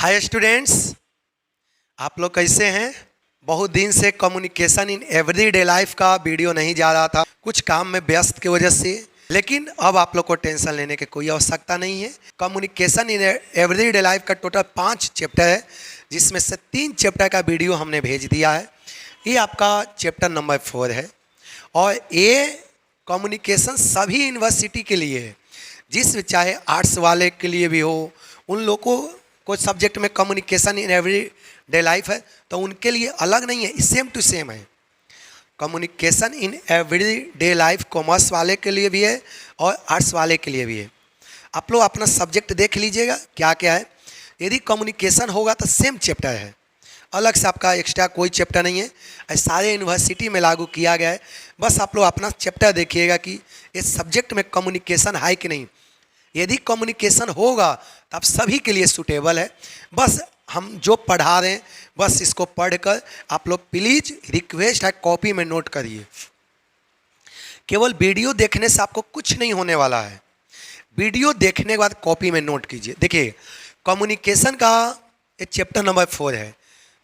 Hi students, आप लोग कैसे हैं। बहुत दिन से कम्युनिकेशन इन एवरीडे लाइफ का वीडियो नहीं जा रहा था, कुछ काम में व्यस्त की वजह से। लेकिन अब आप लोग को टेंशन लेने की कोई आवश्यकता नहीं है। कम्युनिकेशन इन एवरीडे लाइफ का टोटल 5 चैप्टर है, जिसमें से 3 चैप्टर का वीडियो हमने भेज दिया है। ये आपका चैप्टर नंबर 4 है और ये कम्युनिकेशन सभी यूनिवर्सिटी के लिए है, जिस चाहे आर्ट्स वाले के लिए भी हो, उन लोगों को सब्जेक्ट में communication in every day life है तो उनके लिए अलग नहीं है, सेम टू सेम है। Communication in every day life commerce वाले के लिए भी है और आर्ट्स वाले के लिए भी है। आप लोग अपना सब्जेक्ट देख लीजिएगा क्या क्या है। यदि कम्युनिकेशन होगा तो सेम चैप्टर है, अलग से आपका एक्स्ट्रा कोई चैप्टर नहीं है, सारे यूनिवर्सिटी में लागू किया गया है। बस आप लोग अपना चैप्टर देखिएगा कि इस सब्जेक्ट में कम्युनिकेशन है कि नहीं। यदि कम्युनिकेशन होगा तो आप सभी के लिए सूटेबल है। बस हम जो पढ़ा रहे हैं बस इसको पढ़कर आप लोग प्लीज़ रिक्वेस्ट है कॉपी में नोट करिए। केवल वीडियो देखने से आपको कुछ नहीं होने वाला है, वीडियो देखने के बाद कॉपी में नोट कीजिए। देखिए, कम्युनिकेशन का ये चैप्टर नंबर 4 है।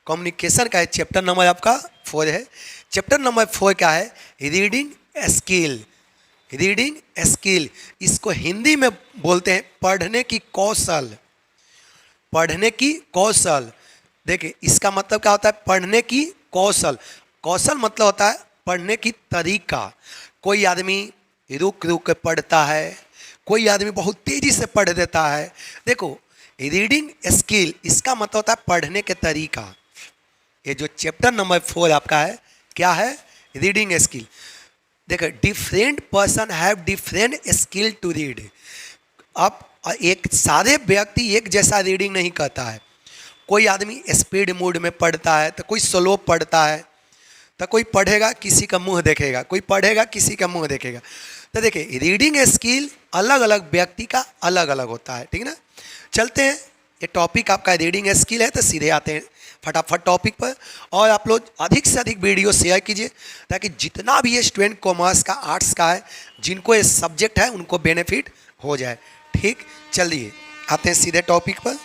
कम्युनिकेशन का चैप्टर नंबर आपका 4 है। चैप्टर नंबर 4 क्या है? Reading skill. रीडिंग स्किल, इसको हिंदी में बोलते हैं पढ़ने की कौशल। पढ़ने की कौशल, देखिए इसका मतलब क्या होता है? पढ़ने की कौशल। कौशल मतलब होता है पढ़ने की तरीका। कोई आदमी रुक रुक के पढ़ता है, कोई आदमी बहुत तेज़ी से पढ़ देता है। देखो, रीडिंग स्किल इसका मतलब होता है पढ़ने के तरीका। ये जो चैप्टर नंबर 4 आपका है, क्या है? Reading skill. देखो, different person have different skill to read. अब एक सारे व्यक्ति एक जैसा रीडिंग नहीं करता है। कोई आदमी स्पीड मोड में पढ़ता है तो कोई स्लो पढ़ता है, तो कोई पढ़ेगा किसी का मुंह देखेगा, कोई पढ़ेगा किसी का मुंह देखेगा। तो देखिए, रीडिंग स्किल अलग अलग व्यक्ति का अलग अलग होता है, ठीक ना। चलते हैं, ये टॉपिक आपका रीडिंग स्किल है तो सीधे आते हैं फटाफट टॉपिक पर। और आप लोग अधिक से अधिक वीडियो शेयर कीजिए ताकि जितना भी ये स्टूडेंट कॉमर्स का, आर्ट्स का है, जिनको ये सब्जेक्ट है उनको बेनिफिट हो जाए। ठीक, चलिए आते हैं सीधे टॉपिक पर।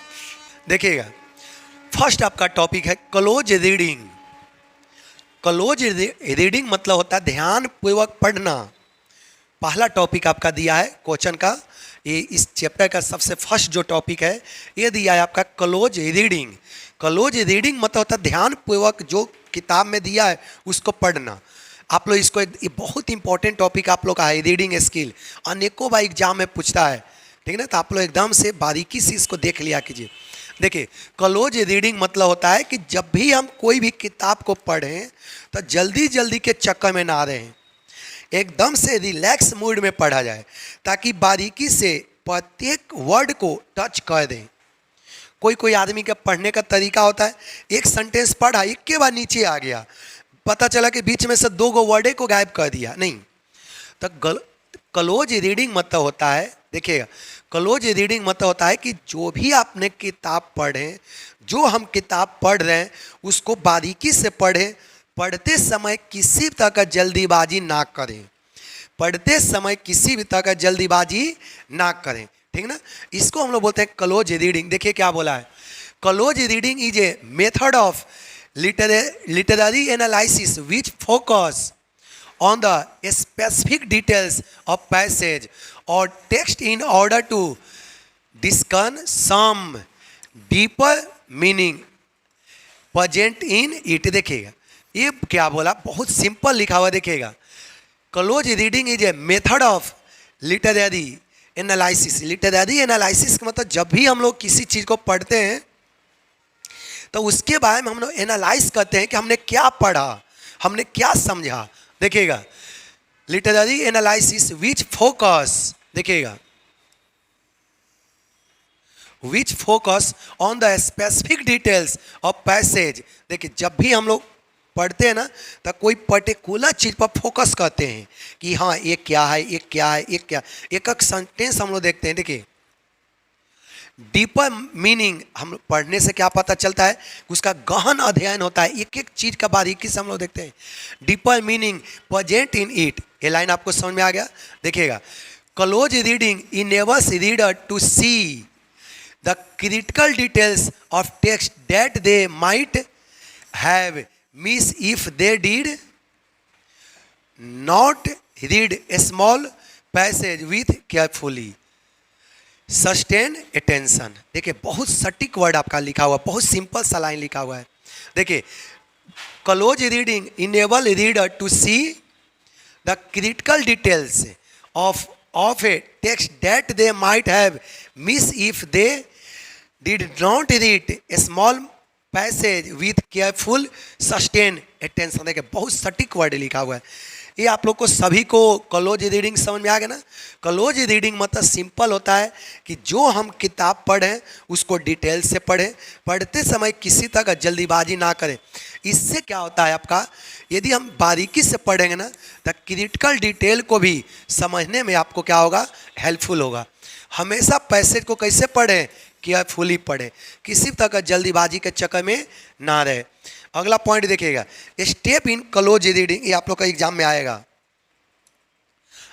देखिएगा, फर्स्ट आपका टॉपिक है क्लोज रीडिंग। क्लोज रीडिंग मतलब होता है ध्यान पूर्वक पढ़ना। पहला टॉपिक आपका दिया है क्वेश्चन का, ये इस चैप्टर का सबसे फर्स्ट जो टॉपिक है ये दिया है आपका क्लोज रीडिंग। क्लोज रीडिंग मतलब होता है ध्यान पूर्वक जो किताब में दिया है उसको पढ़ना। आप लोग इसको ये बहुत इंपॉर्टेंट टॉपिक आप लोग का है, रीडिंग स्किल। अनेकों बार एग्जाम में पूछता है, ठीक ना, तो आप लोग एकदम से बारीकी से इसको देख लिया कीजिए। देखिए, क्लोज रीडिंग मतलब होता है कि जब भी हम कोई भी किताब को पढ़ें तो जल्दी जल्दी के चक्कर में ना रहें, एकदम से रिलैक्स मूड में पढ़ा जाए ताकि बारीकी से प्रत्येक वर्ड को टच कर दें। कोई कोई आदमी का पढ़ने का तरीका होता है, एक सेंटेंस पढ़ा एक के बाद नीचे आ गया, पता चला कि बीच में से 2 वर्डे को गायब कर दिया। नहीं, तो क्लोज रीडिंग मतलब होता है, देखिएगा, क्लोज रीडिंग मतलब होता है कि जो भी आपने किताब पढ़ें, जो हम किताब पढ़ रहे हैं उसको बारीकी से पढ़ें। पढ़ते समय किसी तरह का जल्दीबाजी ना करें, पढ़ते समय किसी भी तरह का जल्दीबाजी ना करें, ठीक ना। इसको हम लोग बोलते हैं क्लोज रीडिंग। देखिए क्या बोला है, close reading is a method of literary analysis which focus on the specific details of passage or text in order to discern some deeper meaning present in it। देखिएगा ये क्या बोला, बहुत सिंपल लिखा हुआ। देखिएगा, close reading is a method of literary analysis. Literary analysis का मतलब जब भी हम लोग किसी चीज़ को पढ़ते हैं तो उसके बारे में हम लोग एनालाइज करते हैं कि हमने क्या पढ़ा, हमने क्या समझा। देखिएगा, लिटरेरी एनालिसिस विच फोकस, देखिएगा, which focus on the specific details of passage. देखिए, जब भी हम लोग पढ़ते हैं ना तो कोई पर्टिकुलर चीज़ पर फोकस करते हैं कि हाँ ये क्या है, ये क्या है, ये क्या, एक एक सेंटेंस हम लोग देखते हैं। देखिए, डीपर मीनिंग हम पढ़ने से क्या पता चलता है, उसका गहन अध्ययन होता है, एक एक चीज़ का बारीकी से हम लोग देखते हैं। Deeper meaning present in it, ये लाइन आपको समझ में आ गया। देखिएगा, close reading enables reader to see the critical details of text that they might have miss if they did not read a small passage with carefully sustain attention. देखिए बहुत सटीक वर्ड आपका लिखा हुआ, बहुत सिंपल सा लाइन लिखा हुआ है। देखिए close reading enable reader to see the critical details of a text that they might have missed if they did not read a small passage with careful sustained attention। देखिए बहुत सटीक word लिखा हुआ है। ये आप लोग को सभी को क्लोज रीडिंग समझ में आ गया ना। क्लोज रीडिंग मतलब सिंपल होता है कि जो हम किताब पढ़ें उसको डिटेल से पढ़ें, पढ़ते समय किसी तरह का जल्दीबाजी ना करें। इससे क्या होता है आपका, यदि हम बारीकी से पढ़ेंगे ना तो क्रिटिकल डिटेल को भी समझने में आपको क्या होगा, हेल्पफुल होगा। हमेशा पैसेज को कैसे पढ़ें, केयरफुली पढ़ें, किसी तरह का जल्दीबाजी के चक्कर में ना रहे। अगला पॉइंट देखिएगा, स्टेप इन क्लोज रीडिंग, ये आप लोग का एग्जाम में आएगा।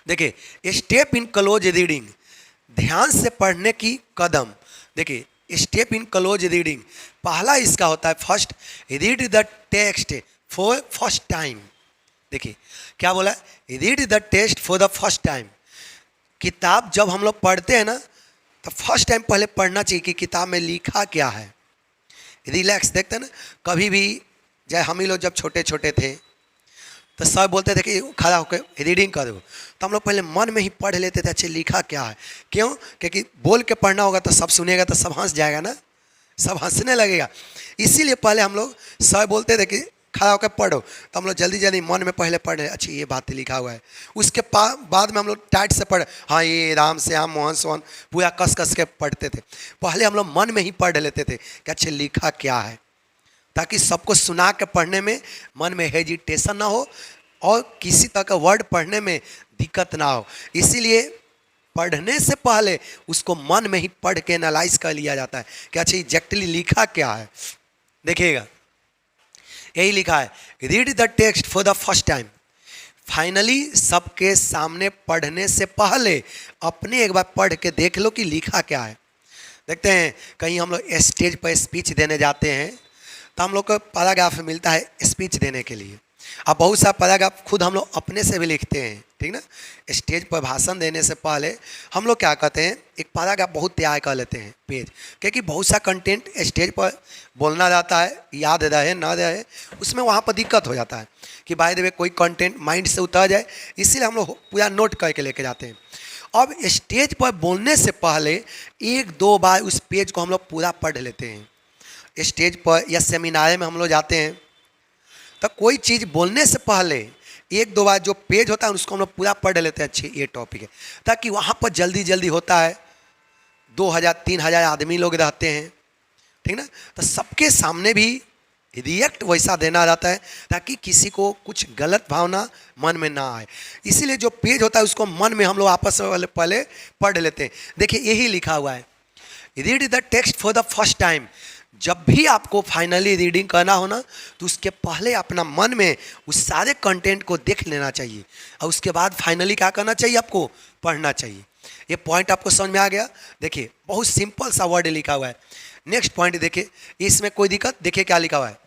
देखिए स्टेप इन क्लोज रीडिंग, ध्यान से पढ़ने की कदम। देखिए स्टेप इन क्लोज रीडिंग, पहला इसका होता है first read the text for first time. देखिए क्या बोला, read the text for the first time. किताब जब हम लोग पढ़ते हैं ना तो फर्स्ट टाइम पहले पढ़ना चाहिए कि किताब में लिखा क्या है। रिलैक्स देखते हैं ना, कभी भी चाहे हम ही लोग जब छोटे छोटे थे तो सब बोलते थे कि खड़ा होकर रीडिंग करो, तो हम लोग पहले मन में ही पढ़ लेते थे अच्छे लिखा क्या है। क्यों, क्योंकि बोल के पढ़ना होगा तो सब सुनेगा तो सब हंस जाएगा ना, सब हंसने लगेगा। इसीलिए पहले हम लोग सब बोलते थे कि खड़ा होकर पढ़ो, तो हम लोग जल्दी जल्दी मन में पहले पढ़ रहे, अच्छी ये बात लिखा हुआ है। उसके बाद में हम लोग टाइट से पढ़े, हाँ ये राम श्याम मोहन सोहन पूरा कस कस के पढ़ते थे। पहले हम लोग मन में ही पढ़ लेते थे कि अच्छे लिखा क्या है, ताकि सबको सुना के पढ़ने में मन में हेजिटेशन ना हो और किसी तरह का वर्ड पढ़ने में दिक्कत ना हो। इसीलिए पढ़ने से पहले उसको मन में ही पढ़ के एनालाइज कर लिया जाता है कि अच्छा एग्जैक्टली लिखा क्या है। देखिएगा यही लिखा है, read the text for the first time. Finally सबके सामने पढ़ने से पहले अपने एक बार पढ़ के देख लो कि लिखा क्या है। देखते हैं कहीं हम लोग स्टेज पर स्पीच देने जाते हैं तो हम लोग को पैराग्राफ मिलता है स्पीच देने के लिए। अब बहुत सा पैराग्राफ खुद हम लोग अपने से भी लिखते हैं, ठीक ना। स्टेज पर भाषण देने से पहले हम लोग क्या करते हैं, एक पैराग्राफ बहुत तैयार कर लेते हैं पेज, क्योंकि बहुत सा कंटेंट स्टेज पर बोलना जाता है, याद रहे ना रहे उसमें वहाँ पर दिक्कत हो जाता है कि बाय द वे कोई कंटेंट माइंड से उतर जाए, इसीलिए हम लोग पूरा नोट करके लेके जाते हैं। अब स्टेज पर बोलने से पहले एक दो बार उस पेज को हम लोग पूरा पढ़ लेते हैं। स्टेज पर या सेमिनार में हम लोग जाते हैं तो कोई चीज़ बोलने से पहले एक दो बार जो पेज होता है उसको हम लोग पूरा पढ़ लेते हैं, अच्छे ये टॉपिक है, ताकि वहाँ पर जल्दी जल्दी होता है। 2000-3000 आदमी लोग रहते हैं, ठीक ना, तो सबके सामने भी रिएक्ट वैसा देना रहता है ताकि किसी को कुछ गलत भावना मन में ना आए। इसीलिए जो पेज होता है उसको मन में हम लोग आपस में पहले पढ़ लेते हैं। देखिए यही लिखा हुआ है, read the text for the first time. जब भी आपको फाइनली रीडिंग करना हो ना तो उसके पहले अपना मन में उस सारे कंटेंट को देख लेना चाहिए और उसके बाद फाइनली क्या करना चाहिए, आपको पढ़ना चाहिए। ये पॉइंट आपको समझ में आ गया। देखिए बहुत सिंपल सा वर्ड लिखा हुआ है। नेक्स्ट पॉइंट देखिए, इसमें कोई दिक्कत, देखिए क्या लिखा हुआ है,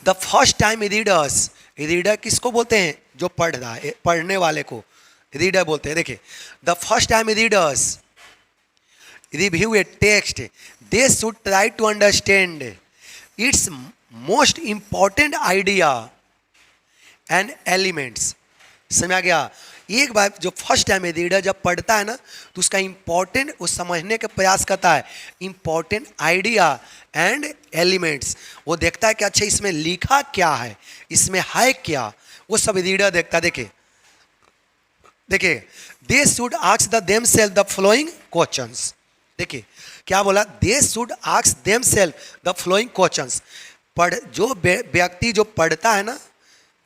the first time readers. Reader किसको बोलते हैं, जो पढ़ रहा है, पढ़ने वाले को रीडर बोलते हैं। देखिए the first time readers review a text, they should try to understand its most important idea and elements। समझ आ गया। एक बार जो फर्स्ट टाइम रीडर जब पढ़ता है ना तो उसका इम्पोर्टेंट वो समझने का प्रयास करता है, इम्पोर्टेंट आइडिया एंड एलिमेंट्स। वो देखता है कि अच्छा इसमें लिखा क्या है, इसमें है क्या, वो सब रीडर देखता है। देखिए they should ask themselves the following questions. देखिए क्या बोला, they should ask themselves the following questions. जो व्यक्ति जो पढ़ता है ना,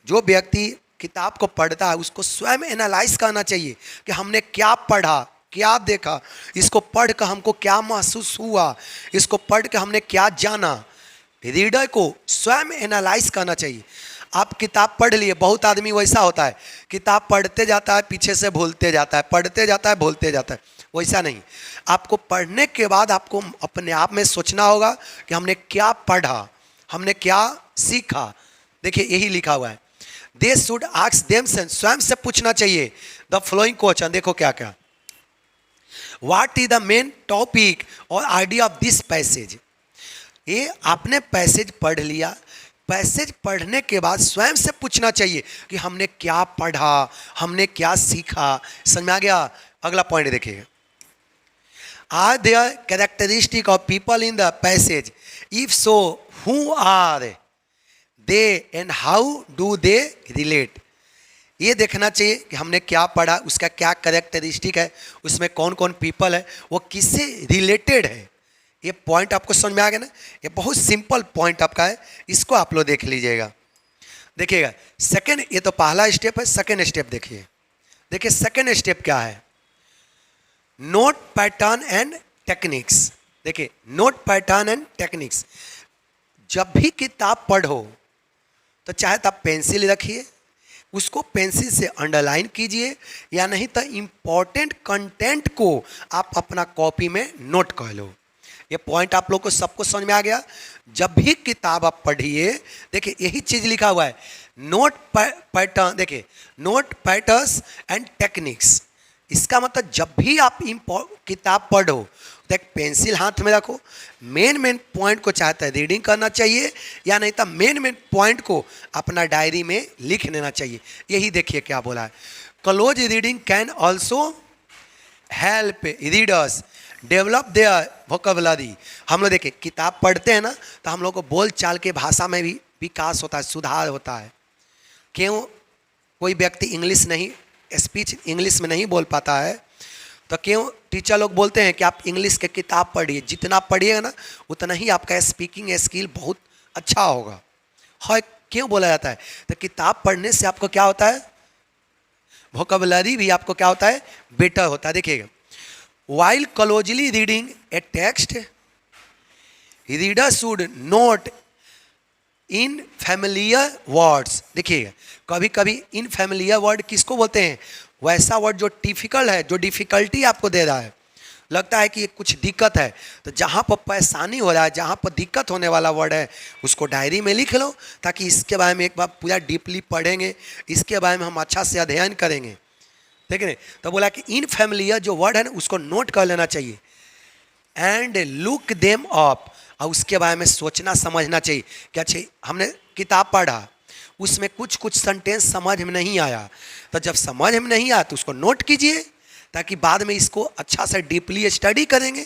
जो व्यक्ति किताब को पढ़ता है उसको स्वयं एनालाइज करना चाहिए कि हमने क्या पढ़ा, क्या देखा, इसको पढ़ कर हमको क्या महसूस हुआ, इसको पढ़ कर हमने क्या जाना। रीडर को स्वयं एनालाइज करना चाहिए। आप किताब पढ़ लिए, बहुत आदमी वैसा होता है किताब पढ़ते जाता है पीछे से भूलते जाता है, पढ़ते जाता है भूलते जाता है, वैसा नहीं। आपको पढ़ने के बाद आपको अपने आप में सोचना होगा कि हमने क्या पढ़ा, हमने क्या सीखा। देखिए यही लिखा हुआ है, दे शुड आस्क देमसेल्फ, स्वयं से पूछना चाहिए द फॉलोइंग क्वेश्चन। देखो क्या क्या, what is the main topic और आइडिया ऑफ दिस पैसेज। ये आपने पैसेज पढ़ लिया, पैसेज पढ़ने के बाद स्वयं से पूछना चाहिए कि हमने क्या पढ़ा, हमने क्या सीखा। समझ में आ गया? अगला पॉइंट देखिए, are there characteristic of people in the passage, if so who are they and how do they relate. ये देखना चाहिए कि हमने क्या पढ़ा, उसका क्या कैरेक्टरिस्टिक है, उसमें कौन कौन पीपल है, वो किससे रिलेटेड है। ये पॉइंट आपको समझ में आ गया ना? ये बहुत सिंपल पॉइंट आपका है, इसको आप लोग देख लीजिएगा। देखिएगा सेकंड, ये तो पहला स्टेप है, सेकंड स्टेप देखिए। देखिए सेकंड स्टेप क्या है, नोट पैटर्न एंड टेक्निक्स। देखिए नोट पैटर्न एंड टेक्निक्स, जब भी किताब पढ़ो तो चाहे तो आप पेंसिल रखिए, उसको पेंसिल से अंडरलाइन कीजिए, या नहीं तो इम्पॉर्टेंट कंटेंट को आप अपना कॉपी में नोट कर लो। ये पॉइंट आप लोग को सबको समझ में आ गया? जब भी किताब आप पढ़िए, देखिए यही चीज लिखा हुआ है, नोट पैटर्न। देखिए नोट पैटर्न्स एंड टेक्निक्स, इसका मतलब जब भी आप किताब पढ़ो तो एक पेंसिल हाथ में रखो, मेन पॉइंट को चाहता है रीडिंग करना चाहिए, या नहीं तो मेन पॉइंट को अपना डायरी में लिख लेना चाहिए। यही देखिए क्या बोला है, close reading can also help readers develop their vocabulary. हम लोग देखिए किताब पढ़ते हैं ना, तो हम लोग को बोल चाल के भाषा में भी विकास होता है, सुधार होता है। क्यों? कोई व्यक्ति इंग्लिश नहीं, स्पीच इंग्लिश में नहीं बोल पाता है, तो क्यों टीचर लोग बोलते हैं कि आप इंग्लिश के किताब पढ़िए, जितना पढ़िएगा ना उतना ही आपका स्पीकिंग स्किल बहुत अच्छा होगा। है क्यों बोला जाता है? तो किताब पढ़ने से आपको क्या होता है, वोकेबुलरी भी आपको क्या होता है, बेटर होता है। देखिएगा, while closely reading a text, reader should note in familiar words। देखिएगा कभी कभी इन फैमिलियर वर्ड किसको बोलते हैं, वैसा वर्ड जो डिफिकल्ट है, जो डिफिकल्टी आपको दे रहा है, लगता है कि ये कुछ दिक्कत है, तो जहाँ पर परेशानी हो रहा है, जहाँ पर दिक्कत होने वाला वर्ड है, उसको डायरी में लिख लो, ताकि इसके बारे में एक बार पूरा डीपली पढ़ेंगे, इसके बारे में हम अच्छा से अध्ययन करेंगे। ठीक है? तो बोला कि इन फैमिलियर जो वर्ड है ना उसको नोट कर लेना चाहिए, एंड लुक देम अप, और उसके बारे में सोचना समझना चाहिए कि अच्छा हमने किताब पढ़ा, उसमें कुछ कुछ सेंटेंस समझ में नहीं आया, तो जब समझ में नहीं आया तो उसको नोट कीजिए, ताकि बाद में इसको अच्छा से डीपली स्टडी करेंगे।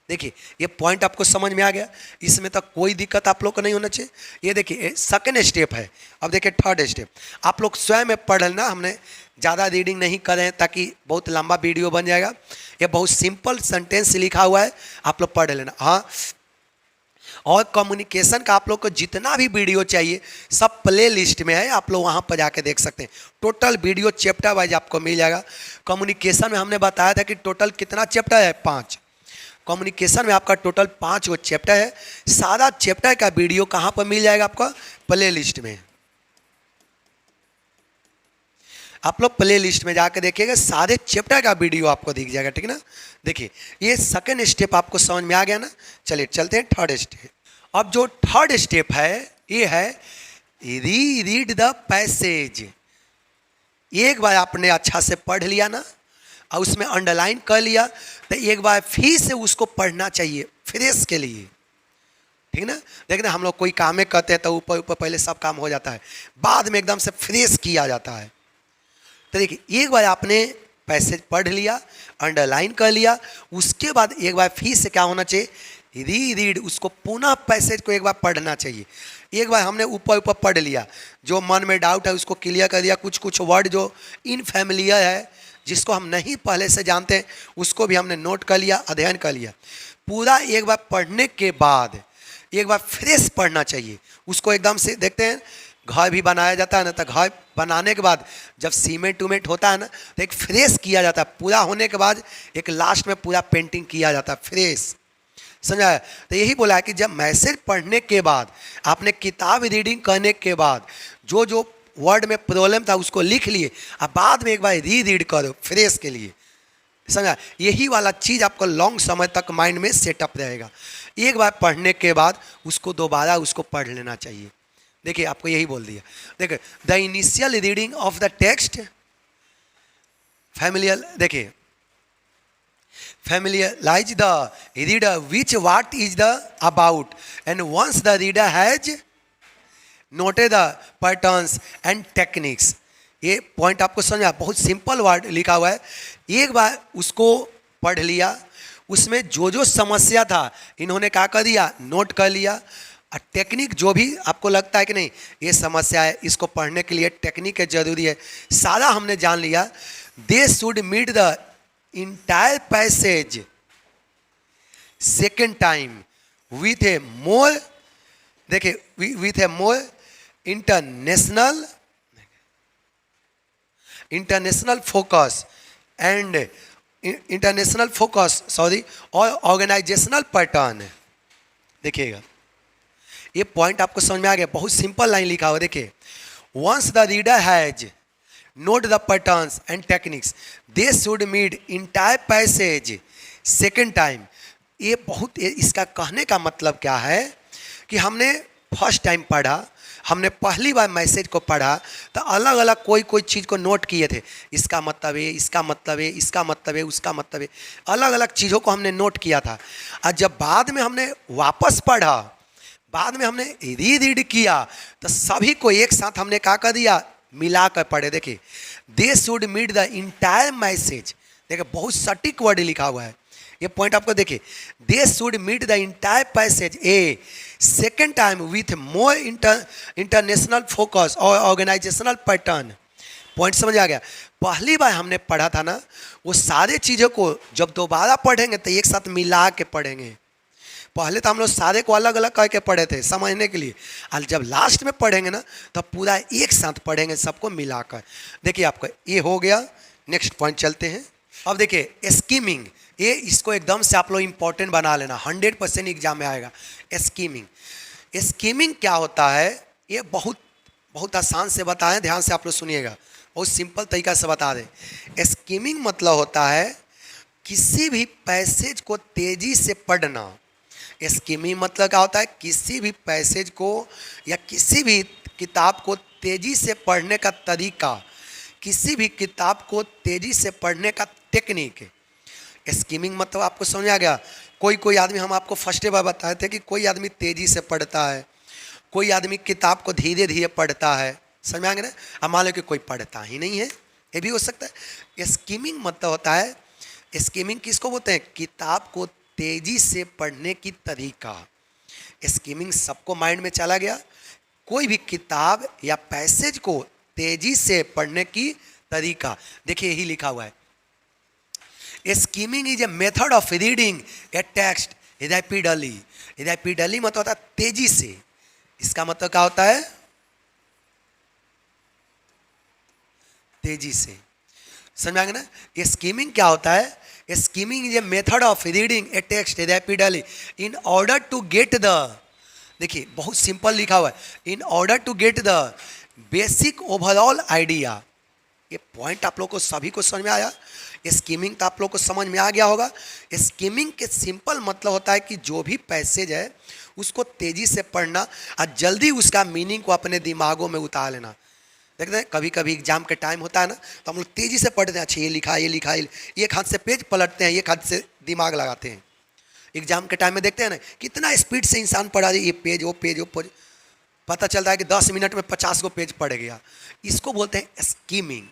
देखिए ये पॉइंट आपको समझ में आ गया, इसमें तो कोई दिक्कत आप लोग को नहीं होना चाहिए। ये देखिए सेकंड स्टेप है। अब देखिए थर्ड स्टेप, आप लोग स्वयं में पढ़ लेना, हमने ज़्यादा रीडिंग नहीं करें ताकि बहुत लंबा वीडियो बन जाएगा। ये बहुत सिंपल सेंटेंस लिखा हुआ है, आप लोग पढ़ लेना। हाँ, और कम्युनिकेशन का आप लोग को जितना भी वीडियो चाहिए सब प्ले लिस्ट में है, आप लोग वहाँ पर जाके देख सकते हैं। टोटल वीडियो चैप्टर वाइज आपको मिल जाएगा। कम्युनिकेशन में हमने बताया था कि टोटल कितना चैप्टर है, 5। कम्युनिकेशन में आपका टोटल 5 वो चैप्टर है। सारा चैप्टर का वीडियो कहाँ पर मिल जाएगा आपका, प्ले लिस्ट में। आप लोग प्ले लिस्ट में जाकर देखिएगा, सारे चैप्टर का वीडियो आपको दिख जाएगा। ठीक है ना? देखिए ये सेकंड स्टेप आपको समझ में आ गया ना। चलिए चलते हैं थर्ड स्टेप। अब जो थर्ड स्टेप है ये है रीड द पैसेज। एक बार आपने अच्छा से पढ़ लिया ना और उसमें अंडरलाइन कर लिया, तो एक बार फिर से उसको पढ़ना चाहिए फ्रेश के लिए। ठीक ना? देखना हम लोग कोई काम करते हैं तो ऊपर ऊपर पहले सब काम हो जाता है, बाद में एकदम से फ्रेश किया जाता है। तो देखिए एक बार आपने पैसेज पढ़ लिया, अंडरलाइन कर लिया, उसके बाद एक बार फिर से क्या होना चाहिए, रीड, उसको पुनः पैसेज को एक बार पढ़ना चाहिए। एक बार हमने ऊपर ऊपर पढ़ लिया, जो मन में डाउट है उसको क्लियर कर दिया, कुछ कुछ वर्ड जो इनफैमिलियर है, जिसको हम नहीं पहले से जानते हैं, उसको भी हमने नोट कर लिया, अध्ययन कर लिया। पूरा एक बार पढ़ने के बाद एक बार फ्रेश पढ़ना चाहिए उसको। एकदम से देखते हैं घर भी बनाया जाता है ना, तो घर बनाने के बाद जब सीमेंट उमेंट होता है ना, तो एक फ्रेश किया जाता है। पूरा होने के बाद एक लास्ट में पूरा पेंटिंग किया जाता है फ्रेश। समझा? तो यही बोला है कि जब मैसेज पढ़ने के बाद, आपने किताब रीडिंग करने के बाद जो जो वर्ड में प्रॉब्लम था उसको लिख लिए, अब बाद में एक बार रीड करो फ्रेश के लिए। समझा, यही वाला चीज़ आपको लॉन्ग समय तक माइंड में सेटअप रहेगा। एक बार पढ़ने के बाद उसको दोबारा उसको पढ़ लेना चाहिए। देखिए आपको यही बोल दिया। देखिए the initial reading of the text familiar, देखिए familiarize the reader which what is the about, and once the reader has noted the patterns and techniques, ये पॉइंट आपको समझ में, बहुत सिंपल वर्ड लिखा हुआ है। एक बार उसको पढ़ लिया, उसमें जो जो समस्या था इन्होंने क्या कर दिया, नोट कर लिया। और टेक्निक जो भी आपको लगता है कि नहीं ये समस्या है, इसको पढ़ने के लिए टेक्निक जरूरी है, सारा हमने जान लिया। They should meet the entire passage second time with a more, देखिए with a more international focus and international focus और ऑर्गेनाइजेशनल पैटर्न। देखिएगा ये पॉइंट आपको समझ में आ गया, बहुत सिंपल लाइन लिखा हुआ। देखिए once the reader has note the patterns and techniques they should meet entire passage second time। ये बहुत, इसका कहने का मतलब क्या है कि हमने फर्स्ट टाइम पढ़ा, हमने पहली बार मैसेज को पढ़ा तो अलग अलग कोई कोई चीज़ को नोट किए थे, इसका मतलब है, इसका मतलब है, इसका मतलब है, उसका मतलब है, अलग अलग चीज़ों को हमने नोट किया था। और जब बाद में हमने वापस पढ़ा, बाद में हमने रीड किया तो सभी को एक साथ हमने क्या कर दिया, मिला कर पढ़े। देखिए they should meet the entire message, देखिए बहुत सटीक वर्ड लिखा हुआ है ये पॉइंट आपको। देखिए they should meet the entire passage a second time with more international focus और ऑर्गेनाइजेशनल पैटर्न। पॉइंट समझ आ गया। पहली बार हमने पढ़ा था ना, वो सारे चीज़ों को जब दोबारा पढ़ेंगे तो एक साथ मिला के पढ़ेंगे। पहले तो हम लोग सारे को अलग अलग करके पढ़े थे समझने के लिए, और जब लास्ट में पढ़ेंगे ना तो पूरा एक साथ पढ़ेंगे सबको मिलाकर। देखिए आपका ये हो गया। नेक्स्ट पॉइंट चलते हैं। अब देखिए स्कीमिंग, ये इसको एकदम से आप लोग इंपॉर्टेंट बना लेना, 100% एग्जाम में आएगा। स्कीमिंग क्या होता है, ये बहुत बहुत आसान से बताएं, ध्यान से आप लोग सुनिएगा, बहुत सिंपल तरीका से बता दें। स्कीमिंग मतलब होता है किसी भी पैसेज को तेजी से पढ़ना। स्कीमिंग मतलब क्या होता है, किसी भी पैसेज को या किसी भी किताब को तेजी से पढ़ने का तरीका, किसी भी किताब को तेजी से पढ़ने का टेक्निक। स्कीमिंग मतलब आपको समझ आ गया। कोई आदमी, हम आपको फर्स्ट बार बताए थे कि कोई आदमी तेजी से पढ़ता है, कोई आदमी किताब को धीरे धीरे पढ़ता है, समझ में आ गया ना। अब मान लो कि कोई पढ़ता ही नहीं है, ये भी हो सकता है। स्कीमिंग मतलब होता है, स्कीमिंग किसको बोलते हैं, किताब को तेजी से पढ़ने की तरीका। स्कीमिंग सबको माइंड में चला गया। कोई भी किताब या पैसेज को तेजी से पढ़ने की तरीका, देखिए यही लिखा हुआ है। Skimming is a method of reading a text rapidly. Rapidly मतलब होता है तेजी से, इसका मतलब क्या होता है, तेजी से। समझ में आ गया ना। स्कीमिंग क्या होता है, skimming is a method of reading a text rapidly in order to get the, देखिए बहुत सिंपल लिखा हुआ है, in order to get the basic overall idea. ये पॉइंट आप लोग को सभी को समझ में आया। स्कीमिंग तो आप लोग को समझ में आ गया होगा। स्कीमिंग के सिंपल मतलब होता है कि जो भी पैसेज है उसको तेजी से पढ़ना और जल्दी उसका मीनिंग को अपने दिमागों में उतार लेना। देखते हैं कभी कभी एग्जाम के टाइम होता है ना, तो हम लोग तेजी से पढ़ते हैं, अच्छा ये लिखा है, ये लिखा है, एक हाथ से पेज पलटते हैं, एक हाथ से दिमाग लगाते हैं। एग्जाम के टाइम में देखते हैं ना कितना स्पीड से इंसान पढ़ा रही, ये पेज वो पेज वो पेज, पता चलता है कि 10 मिनट में 50 को पेज पढ़ गया। इसको बोलते हैं स्कीमिंग,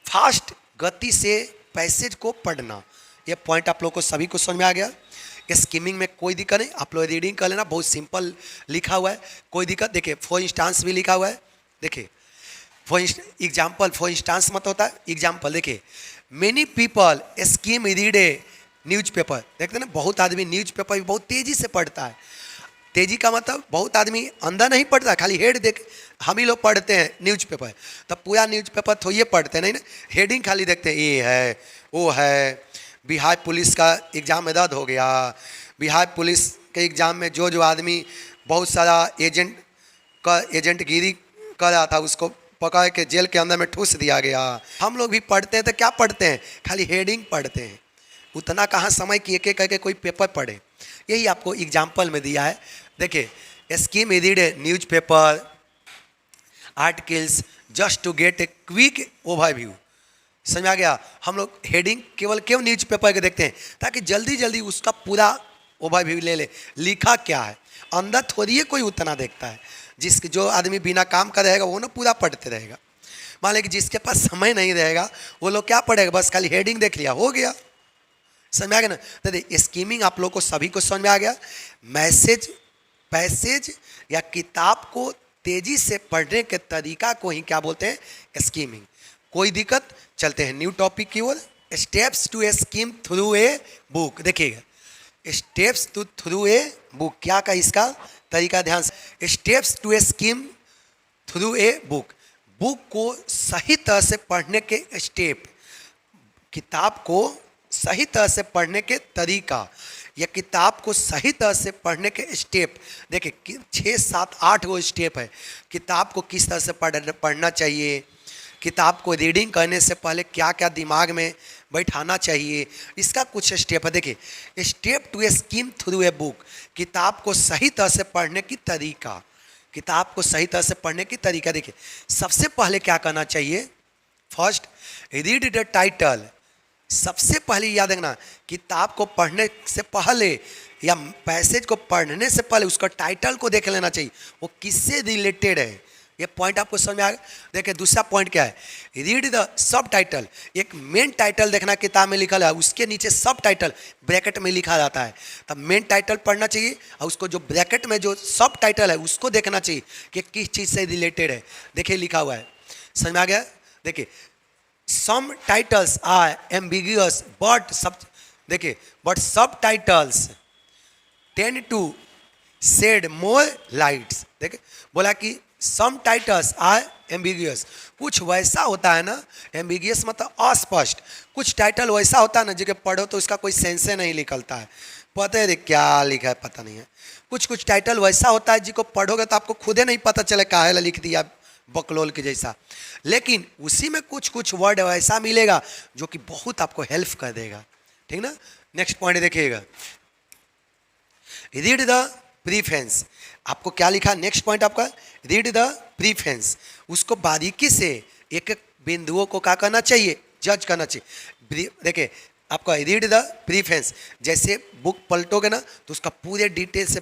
फास्ट गति से पैसेज को पढ़ना। ये पॉइंट आप लोग को सभी को समझ में आ गया। स्कीमिंग में कोई दिक्कत नहीं, आप लोग रीडिंग कर लेना, बहुत सिंपल लिखा हुआ है, कोई दिक्कत। देखिए फॉर इंस्टांस भी लिखा हुआ है। देखिए फॉर एग्जाम्पल, फॉर इंस्टांस मत होता है एग्जाम्पल। देखिए मेनी पीपल स्कीम रीड ए न्यूज़पेपर। देखते हैं ना बहुत आदमी न्यूज़पेपर भी बहुत तेज़ी से पढ़ता है। तेजी का मतलब बहुत आदमी अंदर नहीं पढ़ता, खाली हेड देख, हम ही लोग पढ़ते हैं न्यूज़पेपर, तब पूरा न्यूज़पेपर तो ये पढ़ते नहीं ना, हेडिंग खाली देखते हैं, ये है वो है। बिहार पुलिस का एग्ज़ाम में रद्द हो गया, बिहार पुलिस के एग्ज़ाम में जो आदमी बहुत सारा एजेंटगिरी कर रहा था उसको पकड़ के जेल के अंदर में ठूस दिया गया। हम लोग भी पढ़ते हैं तो क्या पढ़ते हैं, खाली हेडिंग पढ़ते हैं, उतना कहाँ समय कि एक एक करके कोई पेपर पढ़े। यही आपको एग्जाम्पल में दिया है। देखिए skim read newspaper articles just to get a quick overview. समझ आ गया। हम लोग हेडिंग केवल क्यों न्यूज पेपर के देखते हैं, ताकि जल्दी जल्दी उसका पूरा ओवरव्यू ले ले, लिखा क्या है। अंदर थोड़ी कोई उतना देखता है। जो आदमी बिना काम का रहेगा वो ना पूरा पढ़ते रहेगा। मान लीजिए कि जिसके पास समय नहीं रहेगा वो लोग क्या पढ़ेगा, बस खाली हेडिंग देख लिया, हो गया। समझ आ गया ना। तो देखिए स्कीमिंग आप लोग को सभी को समझ में आ गया। मैसेज पैसेज या किताब को तेजी से पढ़ने के तरीका को ही क्या बोलते हैं, स्कीमिंग। कोई दिक्कत, चलते हैं न्यू टॉपिक की ओर। Steps to scheme through a book. देखिएगा steps to through a book, क्या का इसका तरीका ध्यान से। Steps to scheme through a book, book को सही तरह से पढ़ने के स्टेप, किताब को सही तरह से पढ़ने के तरीका या किताब को सही तरह से पढ़ने के स्टेप। देखिए 6 7 8 वो स्टेप है। किताब को किस तरह से पढ़ना चाहिए, किताब को रीडिंग करने से पहले क्या क्या दिमाग में बैठाना चाहिए, इसका कुछ स्टेप है। देखिए step to scheme through a book, किताब को सही तरह से पढ़ने की तरीका, किताब को सही तरह से पढ़ने की तरीका। देखिए सबसे पहले क्या करना चाहिए, फर्स्ट रीड द टाइटल। सबसे पहले याद रखना, किताब को पढ़ने से पहले या पैसेज को पढ़ने से पहले उसका टाइटल को देख लेना चाहिए, वो किससे रिलेटेड है। ये पॉइंट आपको समझ में आ गया। देखिए दूसरा पॉइंट क्या है, रीड द सब टाइटल। एक मेन टाइटल देखना किताब में लिखा है, उसके नीचे सब टाइटल ब्रैकेट में लिखा जाता है। तब मेन टाइटल पढ़ना चाहिए और उसको जो ब्रैकेट में जो सब टाइटल है उसको देखना चाहिए कि किस चीज़ से रिलेटेड है। देखिए लिखा हुआ है, समझ में आ गया। देखिए some titles are ambiguous but subtitles tend to shed more lights। देखिए बोला कि some titles are ambiguous, कुछ वैसा होता है ना, ambiguous मतलब अस्पष्ट, कुछ टाइटल वैसा होता है ना जो पढ़ो तो उसका कोई सेंस नहीं निकलता है, पता है क्या लिखा है पता नहीं है। कुछ टाइटल वैसा होता है जिसको पढ़ोगे तो आपको खुदे नहीं पता चले काहे लिख दिया बकलोल के जैसा, लेकिन उसी में कुछ वर्ड ऐसा मिलेगा जो कि बहुत आपको हेल्प कर देगा, ठीक ना। नेक्स्ट पॉइंट देखिएगा, रीड द प्रीफेंस। आपको क्या लिखा, नेक्स्ट पॉइंट आपका रीड द प्रीफेंस। उसको बारीकी से एक एक बिंदुओं को क्या करना चाहिए, जज करना चाहिए। देखिए आपका रीड द प्रीफेंस, जैसे बुक पलटोगे ना तो उसका पूरे डिटेल से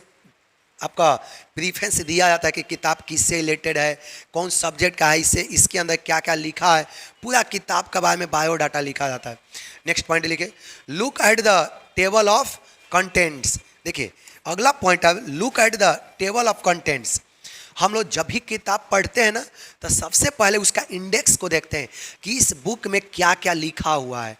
आपका प्रीफेंस दिया जाता है कि किताब किससे रिलेटेड है, कौन सब्जेक्ट का है, इससे इसके अंदर क्या क्या लिखा है, पूरा किताब के बारे में बायोडाटा लिखा जाता है। नेक्स्ट पॉइंट लिखे, look at the table of contents. देखिए अगला पॉइंट है look at the table of contents. हम लोग जब भी किताब पढ़ते हैं ना तो सबसे पहले उसका इंडेक्स को देखते हैं कि इस बुक में क्या क्या लिखा हुआ है।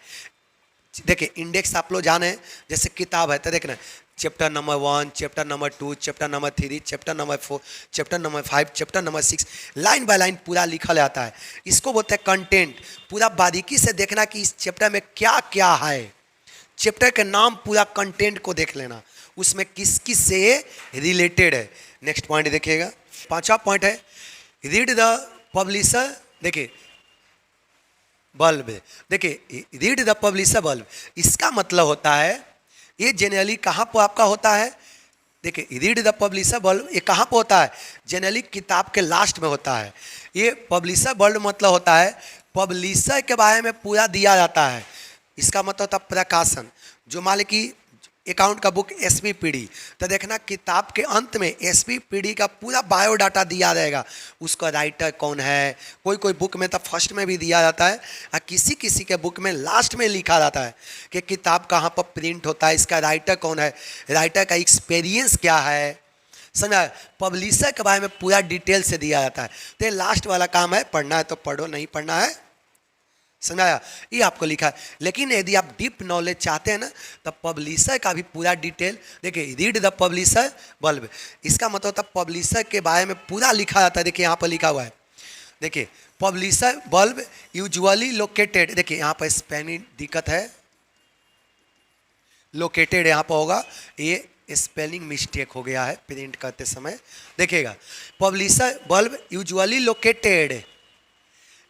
देखिए इंडेक्स आप लोग जाने, जैसे किताब है तो देखना chapter number 1, chapter number 2, chapter number 3, chapter number 4, chapter number 5, chapter number 6, line by line पूरा लिखा जाता है। इसको बोलते हैं कंटेंट। पूरा बारीकी से देखना कि इस चैप्टर में क्या क्या है, चैप्टर के नाम पूरा कंटेंट को देख लेना, उसमें किस किस से रिलेटेड है। नेक्स्ट पॉइंट देखिएगा, 5वां पॉइंट है रीड द पब्लिशर। देखिए बल्ब, देखिए रीड द पब्लिशर बल्ब, इसका मतलब होता है ये जनरली कहाँ पर आपका होता है। देखिए रीड द पब्लिशर बल्ब ये कहाँ पर होता है, जनरली किताब के लास्ट में होता है। ये पब्लिशर बल्ब मतलब होता है पब्लिशर के बारे में पूरा दिया जाता है। इसका मतलब होता है प्रकाशन। जो मान ली कि अकाउंट का बुक एसपीपीडी, तो देखना किताब के अंत में एसपीपीडी का पूरा बायोडाटा दिया रहेगा, उसका राइटर कौन है। कोई बुक में तो फर्स्ट में भी दिया जाता है और किसी के बुक में लास्ट में लिखा जाता है कि किताब कहाँ पर प्रिंट होता है, इसका राइटर कौन है, राइटर का एक्सपीरियंस क्या है। समझा, पब्लिशर के बारे में पूरा डिटेल से दिया जाता है। तो ये लास्ट वाला काम है, पढ़ना है तो पढ़ो, नहीं पढ़ना है समझाया, ये आपको लिखा है। लेकिन यदि आप डीप नॉलेज चाहते हैं ना तो पब्लिशर का भी पूरा डिटेल देखिए रीड द पब्लिशर बल्ब। इसका मतलब होता है पब्लिशर के बारे में पूरा लिखा जाता है। देखिए यहाँ पर लिखा हुआ है, देखिए पब्लिशर बल्ब यूजुअली लोकेटेड। देखिए यहाँ पर स्पेलिंग दिक्कत है, लोकेटेड यहाँ पर होगा, ये स्पेलिंग मिस्टेक हो गया है प्रिंट करते समय। देखिएगा publisher bulb usually located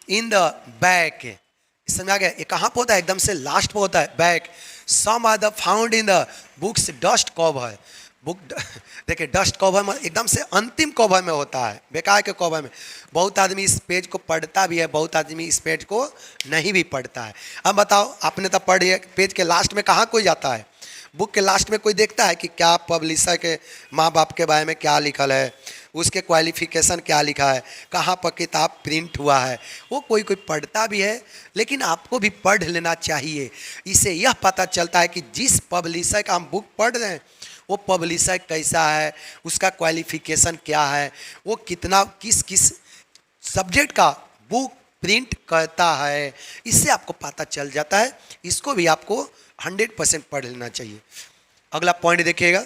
in the back. समझ आ गया? ये कहाँ पे होता है? एकदम से लास्ट पे होता है, back. Some are the found in the books dust cover. Book देखिए डस्ट कवर में एकदम से अंतिम कवर में होता है, बेकार के कवर में। बहुत आदमी इस पेज को पढ़ता भी है, बहुत आदमी इस पेज को नहीं भी पढ़ता है। अब बताओ, आपने तो पढ़ी है, पेज के लास्ट में कहाँ कोई जाता है? बुक के लास्ट में कोई देखता है कि क्या पब्लिशर के माँ बाप के बारे में क्या लिखल है, उसके क्वालिफिकेशन क्या लिखा है, कहाँ पर किताब प्रिंट हुआ है, वो कोई कोई पढ़ता भी है। लेकिन आपको भी पढ़ लेना चाहिए। इससे यह पता चलता है कि जिस पब्लिशर का हम बुक पढ़ रहे हैं वो पब्लिशर कैसा है, उसका क्वालिफिकेशन क्या है, वो कितना किस किस सब्जेक्ट का बुक प्रिंट करता है, इससे आपको पता चल जाता है। इसको भी आपको 100% पढ़ लेना चाहिए। अगला पॉइंट देखिएगा,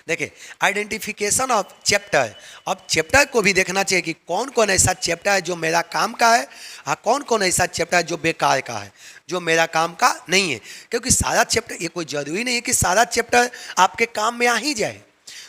देखिए आइडेंटिफिकेशन ऑफ चैप्टर। अब चैप्टर को भी देखना चाहिए कि कौन कौन ऐसा चैप्टर है जो मेरा काम का है और कौन कौन ऐसा चैप्टर है जो बेकार का है, जो मेरा काम का नहीं है। क्योंकि सारा चैप्टर, ये कोई जरूरी नहीं है कि सारा चैप्टर आपके काम में आ ही जाए।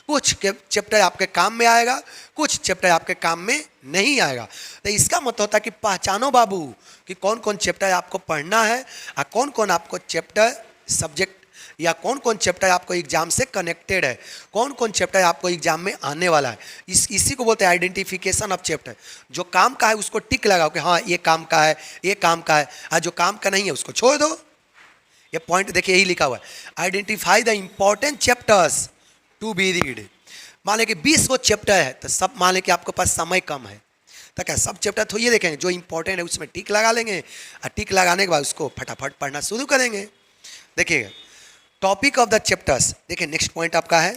कुछ चैप्टर आपके काम में आएगा, कुछ चैप्टर आपके काम में नहीं आएगा। तो इसका मतलब होता है कि पहचानो बाबू कि कौन कौन चैप्टर आपको पढ़ना है और कौन कौन आपको चैप्टर सब्जेक्ट या कौन कौन चैप्टर आपको एग्जाम से कनेक्टेड है, कौन कौन चैप्टर आपको एग्जाम में आने वाला है। इसी को बोलते हैं आइडेंटिफिकेशन ऑफ चैप्टर। जो काम का है उसको टिक लगाओ कि हाँ ये काम का है, ये काम का है, और जो काम का नहीं है उसको छोड़ दो। ये पॉइंट देखिए यही लिखा हुआ है, identify the important chapters to be read. मान लें कि 20 गो चैप्टर है, तो सब मान लें कि आपके पास समय कम है, तो क्या सब चैप्टर तो ये देखेंगे, जो इंपॉर्टेंट है उसमें टिक लगा लेंगे और टिक लगाने के बाद उसको फटाफट पढ़ना शुरू करेंगे। देखिएगा टॉपिक ऑफ द चैप्टर्स। देखिए नेक्स्ट पॉइंट आपका है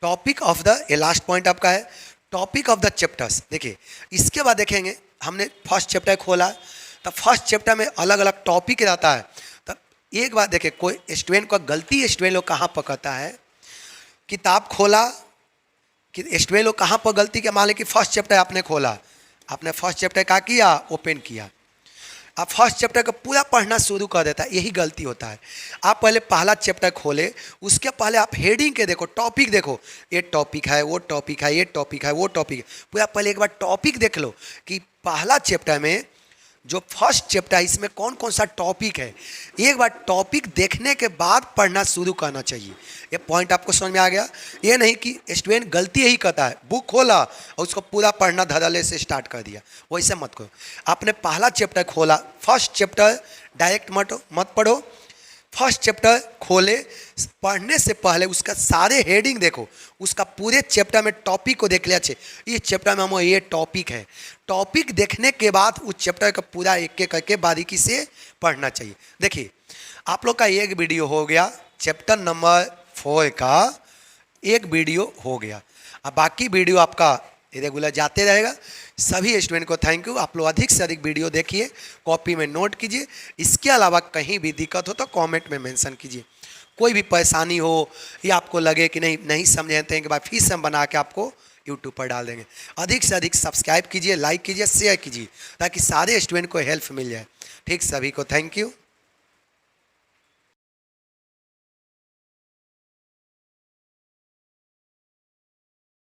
टॉपिक ऑफ द, ये लास्ट पॉइंट आपका है टॉपिक ऑफ द चैप्टर्स। देखिए इसके बाद देखेंगे, हमने फर्स्ट चैप्टर खोला तो फर्स्ट चैप्टर में अलग अलग टॉपिक रहता है। तो एक बात देखिए, कोई स्टूडेंट का गलती स्टूडेंट लोग कहाँ पर करता है, किताब खोला कि स्टूडेंट लोग कहाँ पर गलती के, मान लें कि फर्स्ट चैप्टर आपने खोला, आपने फर्स्ट चैप्टर क्या किया, ओपन किया, आप फर्स्ट चैप्टर को पूरा पढ़ना शुरू कर देता है। यही गलती होता है। आप पहले पहला चैप्टर खोले, उसके पहले आप हेडिंग के देखो, टॉपिक देखो, ये टॉपिक है, वो टॉपिक है, ये टॉपिक है, वो टॉपिक है, पूरा पहले एक बार टॉपिक देख लो कि पहला चैप्टर में जो फर्स्ट चैप्टर है इसमें कौन कौन सा टॉपिक है। एक बार टॉपिक देखने के बाद पढ़ना शुरू करना चाहिए। ये पॉइंट आपको समझ में आ गया? ये नहीं कि स्टूडेंट गलती यही करता है, बुक खोला और उसको पूरा पढ़ना धड़ल्ले से स्टार्ट कर दिया, वैसे मत करो। आपने पहला चैप्टर खोला, फर्स्ट चैप्टर डायरेक्ट मत पढ़ो, फर्स्ट चैप्टर खोले, पढ़ने से पहले उसका सारे हेडिंग देखो, उसका पूरे चैप्टर में टॉपिक को देख लिया चाहिए। इस चैप्टर में हम ये टॉपिक है, टॉपिक देखने के बाद उस चैप्टर का पूरा एक एक करके बारीकी से पढ़ना चाहिए। देखिए आप लोग का एक वीडियो हो गया, चैप्टर नंबर 4 का एक वीडियो हो गया। अब बाकी वीडियो आपका रेगुलर जाते रहेगा। सभी स्टूडेंट को थैंक यू। आप लोग अधिक से अधिक वीडियो देखिए, कॉपी में नोट कीजिए। इसके अलावा कहीं भी दिक्कत हो तो कमेंट में मेंशन कीजिए। कोई भी परेशानी हो या आपको लगे कि नहीं समझते हैं कि भाई फिर से हम बना के आपको यूट्यूब पर डाल देंगे, अधिक से अधिक सब्सक्राइब कीजिए, लाइक कीजिए, शेयर कीजिए, ताकि सारे स्टूडेंट को हेल्प मिल जाए। ठीक, सभी को थैंक यू।